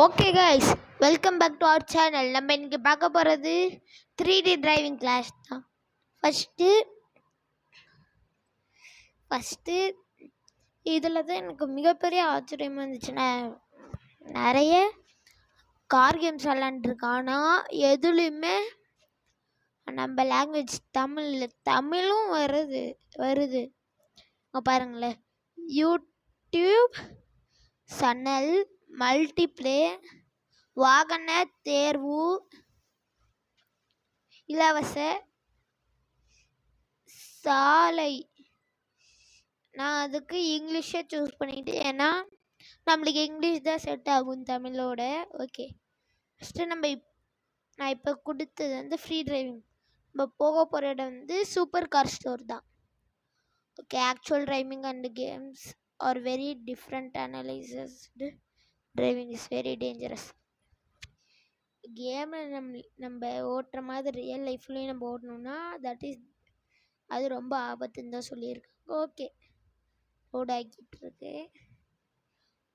Okay guys, welcome back to our channel. நம்ம இன்னைக்கு பார்க்க போகிறது 3D டிரைவிங் கிளாஸ் தான். ஃபஸ்ட்டு இதில் தான் எனக்கு மிகப்பெரிய ஆச்சரியமாக இருந்துச்சு. நான் நிறைய கார் கேம்ஸ் விளாண்டுருக்கேன், ஆனால் எதுலேயுமே நம்ம லாங்குவேஜ் தமிழும் வருது பாருங்களேன். யூடியூப் சன்னல் மல்டிப்ளே வாகன தேர்வு இலவச சாலை. நான் அதுக்கு இங்கிலீஷை சூஸ் பண்ணிட்டு, ஏன்னா நம்மளுக்கு இங்கிலீஷ் தான் செட் ஆகும் தமிழோட. ஓகே, ஃபஸ்ட்டு நான் இப்போ கொடுத்தது வந்து ஃப்ரீ டிரைவிங். நம்ம போக போகிற இடம் வந்து சூப்பர் கார் ஸ்டோர் தான். Okay, actual driving and games are very different. Analysed driving is very dangerous. கேமில் நம்ம ஓட்டுற மாதிரி ரியல் லைஃப்லேயும் நம்ம ஓட்டணும்னா அது ரொம்ப ஆபத்துன்னு தான் சொல்லியிருக்காங்க. ஓகே, லோட் ஆகிக்கிட்டு இருக்கு,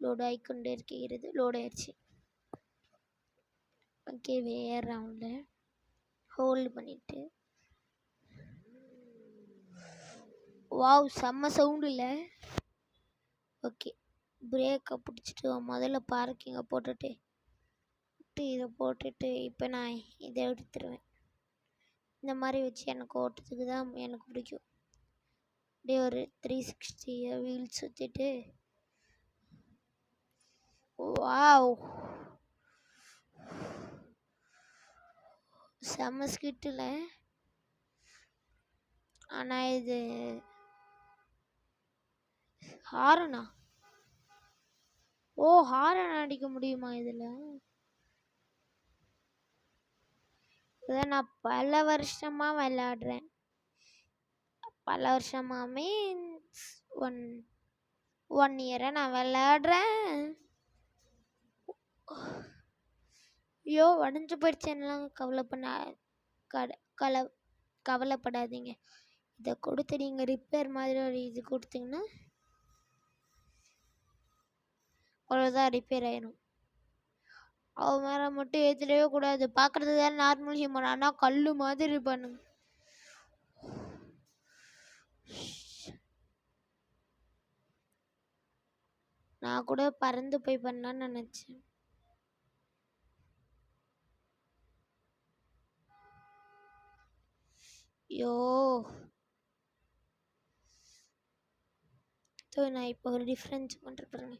லோட் ஆகிக்கொண்டே இருக்கிறது. லோட் ஆயிடுச்சு. ஓகே, வேறு ரவுண்டில் ஹோல்டு பண்ணிவிட்டு, வாவ் செம்ம சவுண்டு இல்லை? ஓகே, பிரேக்கை பிடிச்சிட்டு முதல்ல பார்க்கிங்கை போட்டுட்டு இதை போட்டுட்டு இப்போ நான் இதை எடுத்துருவேன். இந்த மாதிரி வச்சு எனக்கு ஓட்டுறதுக்கு தான் எனக்கு பிடிக்கும். அப்படியே ஒரு 360 வீல் சுற்றிட்டு, வாவ் செம்ம ஸ்கிட்டில். ஆனால் இது ஹாரனா? ஹாரன் அடிக்க முடியுமா இதில்? இதை நான் பல வருஷமாக விளையாடுறேன். பல வருஷமாக மீன்ஸ் ஒன் இயராக நான் விளையாடுறேன். ஐயோ, உடஞ்சி போயிடுச்சேன்னெலாம் கவலைப்படாதீங்க. இதை கொடுத்து நீங்கள் ரிப்பேர் மாதிரி ஒரு இது கொடுத்தீங்கன்னா அவ்வளோதான், ரிப்பேர் ஆயிடும். அவன் மேலே மட்டும் ஏற்றிடவே கூடாது. பார்க்குறதுக்கு தான் நார்மல் ஹியூமன், ஆனால் கல் மாதிரி பண்ணுங்க. நான் கூட பறந்து போய் பண்ணலான்னு நினச்சேன். ஐயோ, நான் இப்போ ஒரு டிஃப்ரென்ஸ் பண்ணுறேன் பாருங்க.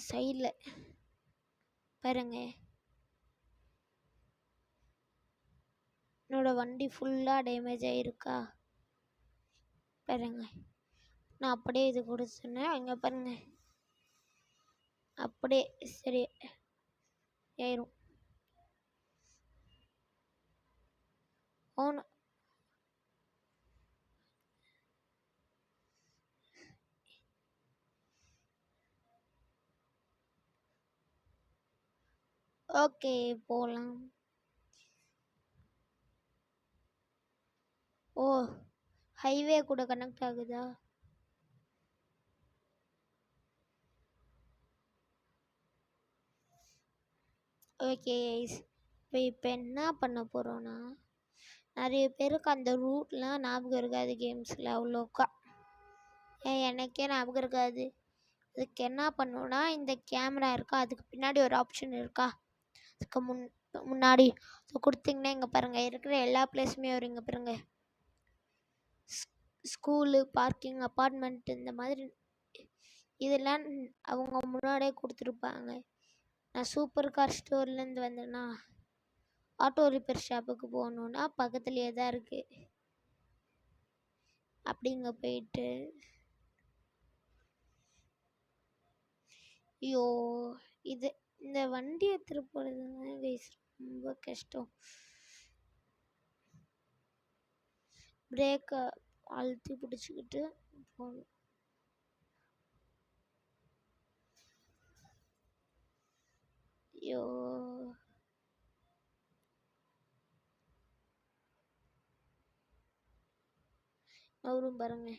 சைடில் பாருங்க, என்னோட வண்டி ஃபுல்லாக டேமேஜ் ஆகிருக்கா பாருங்க. நான் அப்படியே இது கொடுத்தேன்னா அங்கே பாருங்க, அப்படியே சரி ஆயிரும். ஓகே, போகலாம். ஹைவே கூட கனெக்ட் ஆகுதா? ஓகே, இப்போ என்ன பண்ண போகிறோன்னா, நிறைய பேருக்கு அந்த ரூட்லாம் ஞாபகம் இருக்காது கேம்ஸில் அவ்வளோக்கா. எனக்கே ஞாபகம் இருக்காது. அதுக்கு என்ன பண்ணணுன்னா, இந்த கேமரா இருக்கா, அதுக்கு பின்னாடி ஒரு ஆப்ஷன் இருக்கா, அதுக்கு முன்னாடி கொடுத்தீங்கன்னா இங்கே பாருங்கள், இருக்கிற எல்லா பிளேஸுமே வரும். இங்கே பாருங்கள், ஸ்கூலு, பார்க்கிங், அப்பார்ட்மெண்ட், இந்த மாதிரி இதெல்லாம் அவங்க முன்னாடியே கொடுத்துருப்பாங்க. நான் சூப்பர் கார் ஸ்டோர்லேருந்து வந்தேன்னா ஆட்டோ ரிப்பேர் ஷாப்புக்கு போகணுன்னா பக்கத்துலேயே தான் இருக்குது. அப்படிங்க போயிட்டு, ஐயோ இந்த வண்டி எடுத்துகிட்டு போகிறதுங்க ரொம்ப கஷ்டம். பிரேக்கை அழுத்தி பிடிச்சிக்கிட்டு போகணும். ஐயோ, அவரும் பாருங்க,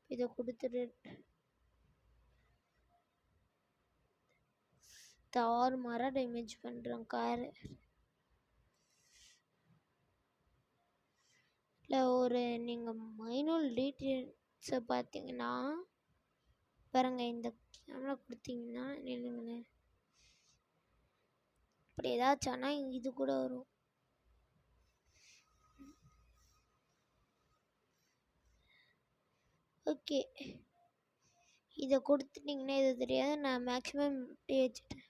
இதை கொடுத்துட்டு தாறுமாறா டேமேஜ் பண்ணுறோம் காரு. இல்லை ஒரு நீங்கள் மைனூல் டீட்டெயில்ஸை பார்த்தீங்கன்னா பாருங்க, இந்த கேமரா கொடுத்தீங்கன்னா நில்லுங்கண்ணே, அப்படி ஏதாச்சும் ஆனால் இது கூட வரும். ஓகே, இதை கொடுத்துட்டிங்கன்னா இது தெரியாது. நான் மேக்ஸிமம் இப்படி வச்சுட்டேன்.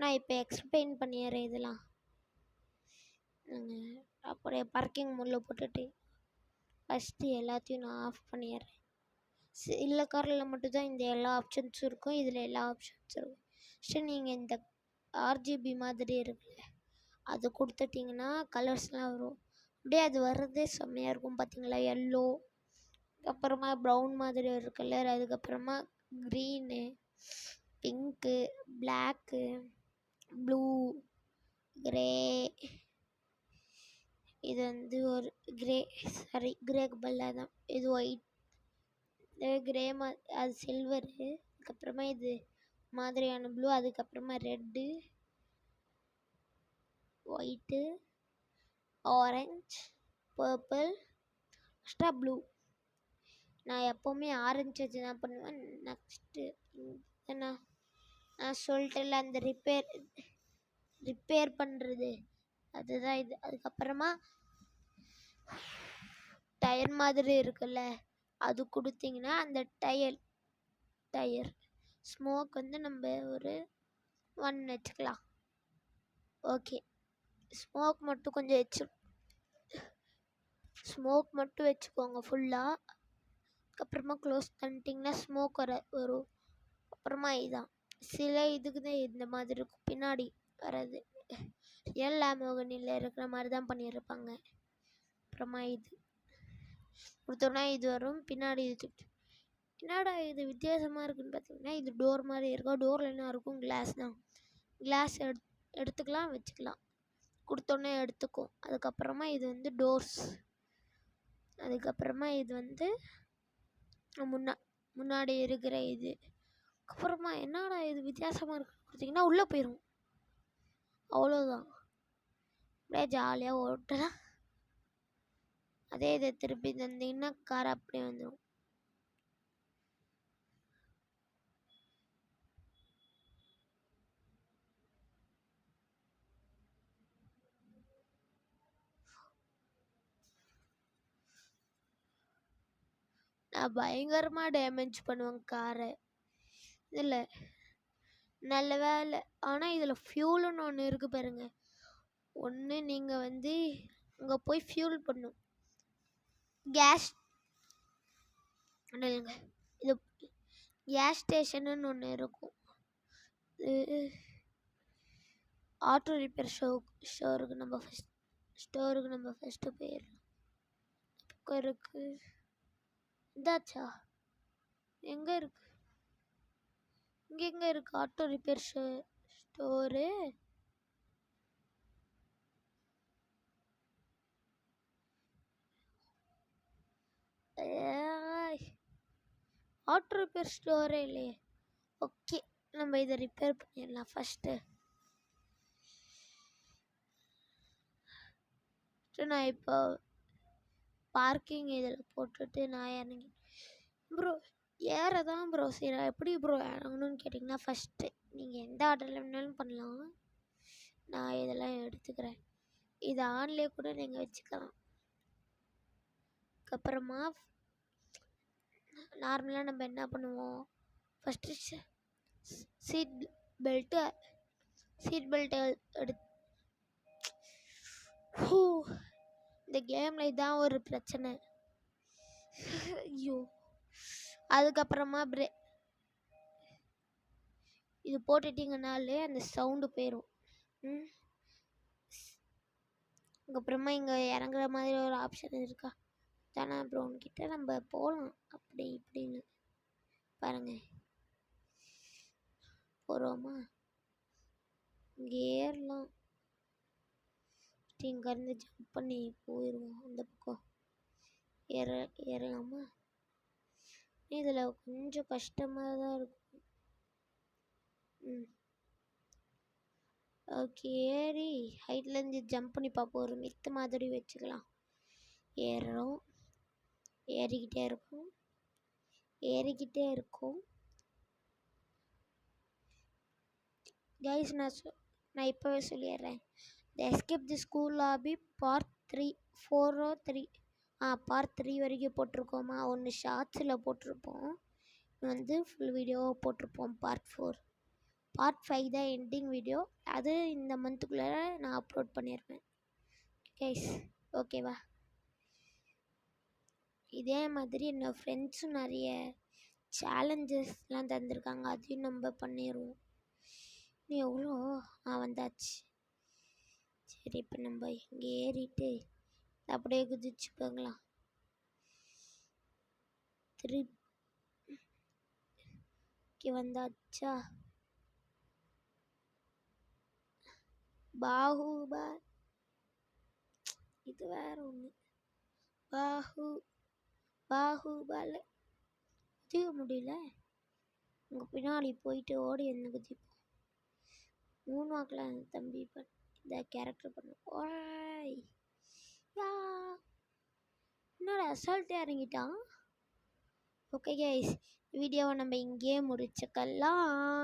நான் இப்போ எக்ஸ்பிளைன் பண்ணிடுறேன். இதெல்லாம் அப்படியே பார்க்கிங் மோடில் போட்டுட்டு ஃபஸ்ட்டு எல்லாத்தையும் நான் ஆஃப் பண்ணிடுறேன். சில காரில் மட்டும்தான் இந்த எல்லா ஆப்ஷன்ஸும் இருக்கும், இதில் எல்லா ஆப்ஷன்ஸும் இருக்கும். ஃபஸ்ட்டு நீங்கள் இந்த ஆர்ஜிபி மாதிரி இருக்குல்ல, அது கொடுத்துட்டிங்கன்னா கலர்ஸ்லாம் வரும். அப்படியே அது வர்றதே செம்மையாக இருக்கும் பார்த்தீங்களா. எல்லோ, அப்புறமா ப்ரௌன் மாதிரி ஒரு கலர், அதுக்கப்புறமா green, pink, black, blue, grey, இது வந்து ஒரு கிரே, சாரி கிரேக்கு பதிலாக தான் இது ஒயிட், கிரே அது சில்வரு, அதுக்கப்புறமா இது மாதிரியான ப்ளூ, அதுக்கப்புறமா red, white, orange, purple, extra blue. நான் எப்போவுமே ஆரஞ்சு வச்சு தான் பண்ணுவேன். நெக்ஸ்ட்டு நான் சொல்லிட்டேன்ல அந்த ரிப்பேர் பண்ணுறது, அதுதான் இது. அதுக்கப்புறமா டயர் மாதிரி இருக்குல்ல, அது கொடுத்தீங்கன்னா அந்த டயர் ஸ்மோக் வந்து நம்ம ஒரு 1 வச்சுக்கலாம். ஓகே, ஸ்மோக் மட்டும் கொஞ்சம் ஸ்மோக் மட்டும் வச்சுக்கோங்க ஃபுல்லாக. அதுக்கப்புறமா க்ளோஸ் பண்ணிட்டிங்கன்னா ஸ்மோக் வரும். அப்புறமா இதுதான் சில இதுக்கு தான் இந்த மாதிரி இருக்கும் பின்னாடி வர்றது. ரியல் லேம்போர்கினியில் இருக்கிற மாதிரி தான் பண்ணியிருப்பாங்க. அப்புறமா இது கொடுத்தோன்னா இது வரும், பின்னாடி இது. என்னடா இது வித்தியாசமாக இருக்குதுன்னு பார்த்தீங்கன்னா, இது டோர் மாதிரி இருக்கும். டோரில் என்ன இருக்கும், கிளாஸ் தான். கிளாஸ் எடுத்துக்கலாம், வச்சுக்கலாம். கொடுத்தோன்னே எடுத்துக்கும். அதுக்கப்புறமா இது வந்து டோர்ஸ். அதுக்கப்புறமா இது வந்து முன்னாடி இருக்கிற இது. அப்புறமா என்னடா இது வித்தியாசமாக இருக்கு கொடுத்தீங்கன்னா உள்ளே போயிடும். அவ்வளோதான், அப்படியே ஜாலியாக ஓட்டலாம். அதே இதை திருப்பி தந்தீங்கன்னா கார் அப்படியே வந்துடும். நான் பயங்கரமாக டேமேஜ் பண்ணுவேன் காரை. இதில் நல்ல வேலை, ஆனால் இதில் ஃபியூலுன்னு ஒன்று இருக்குது பாருங்கள். ஒன்று நீங்கள் வந்து அங்கே போய் ஃபியூல் பண்ணும் கேஸ் இல்லைங்க, இது கேஸ் ஸ்டேஷனுன்னு ஒன்று இருக்கும். இது ஆட்டோ ரிப்பேர் ஸ்டோருக்கு நம்ம ஃபஸ்ட்டு போயிடலாம். பக்கம் இருக்குது, இதாச்சா எங்கே இருக்குது, இங்கே இருக்குது auto repair store. Auto repair storey இல்லையே. ஓகே, நம்ம இதை ரிப்பேர் பண்ணிடலாம் ஃபஸ்ட்டு. நான் இப்போ பார்க்கிங் இதில் போட்டுட்டு நான் இறங்கி ப்ரோ ஏறதான் ப்ரோ சரி எப்படி ப்ரோ இறங்கணும்னு கேட்டிங்கன்னா, ஃபஸ்ட்டு நீங்கள் எந்த ஆர்டரில் வேணாலும் பண்ணலாம். நான் இதெல்லாம் எடுத்துக்கிறேன். இது ஆன்லேயே கூட நீங்கள் வச்சுக்கலாம். அதுக்கப்புறமா நார்மலாக நம்ம என்ன பண்ணுவோம், ஃபஸ்ட்டு சீட் பெல்ட்டு இந்த கேமில் இதான் ஒரு பிரச்சனை. ஐயோ, அதுக்கப்புறமா இது போட்டுட்டிங்கனாலே அந்த சவுண்டு போயிடும். அதுக்கப்புறமா இங்கே இறங்குற மாதிரி ஒரு ஆப்ஷன் இருக்கா தானே ப்ரௌன் கிட்ட நம்ம போகலாம். அப்படி இப்படின்னு பாருங்கள், போகிறோமா, இங்கே ஏறலாம். இங்கேருந்து ஜம்ப் பண்ணி போயிடுவோம் அந்த பக்கம். ஏறலாமா, இதில் கொஞ்சம் கஷ்டமாக தான் இருக்கும். ஓகே, ஏறி ஹைட்லேருந்து ஜம்ப் பண்ணி பார்ப்போம். ஒரு மித்து மாதிரி வச்சுக்கலாம். ஏறுறோம், ஏறிக்கிட்டே இருக்கும், ஏறிக்கிட்டே இருக்கும். கைஸ், நான் இப்போவே சொல்லிடுறேன். த escape the school lobby part 3 403 part 3 வரைக்கும் போட்டிருக்கோமா. ஒன்று ஷார்ட்ஸில் போட்டிருப்போம், வந்து ஃபுல் வீடியோவை போட்டிருப்போம். பார்ட் 4 பார்ட் 5 தான் எண்டிங் வீடியோ. அது இந்த மந்த்துக்குள்ளே நான் அப்லோட் பண்ணிடுவேன் கைஸ். ஓகேவா? இதே மாதிரி என்னோடய ஃப்ரெண்ட்ஸும் நிறைய சேலஞ்சஸ்லாம் தந்திருக்காங்க, அதையும் நம்ம பண்ணிடுவோம். நீ எவ்வளோ வந்தாச்சு. சரி, இப்போ நம்ம இங்கே ஏறிட்டு அப்படியே குதிச்சு போகலாம். திருப்பி வந்தாச்சா? இது வேற ஒன்று. பாகுபால குதிக்க முடியல. உங்கள் பின்னாடி போயிட்டு ஓடி என்ன குதிப்போம். 3 வாக்கில் தம்பி இந்த கேரக்டர் பண்ண. ஓய் யா, என்னோட அசால்ட்டே இறங்கிட்டான். ஓகே கைஸ், வீடியோவை நம்ம இங்கேயே முடிச்சுக்கலாம்.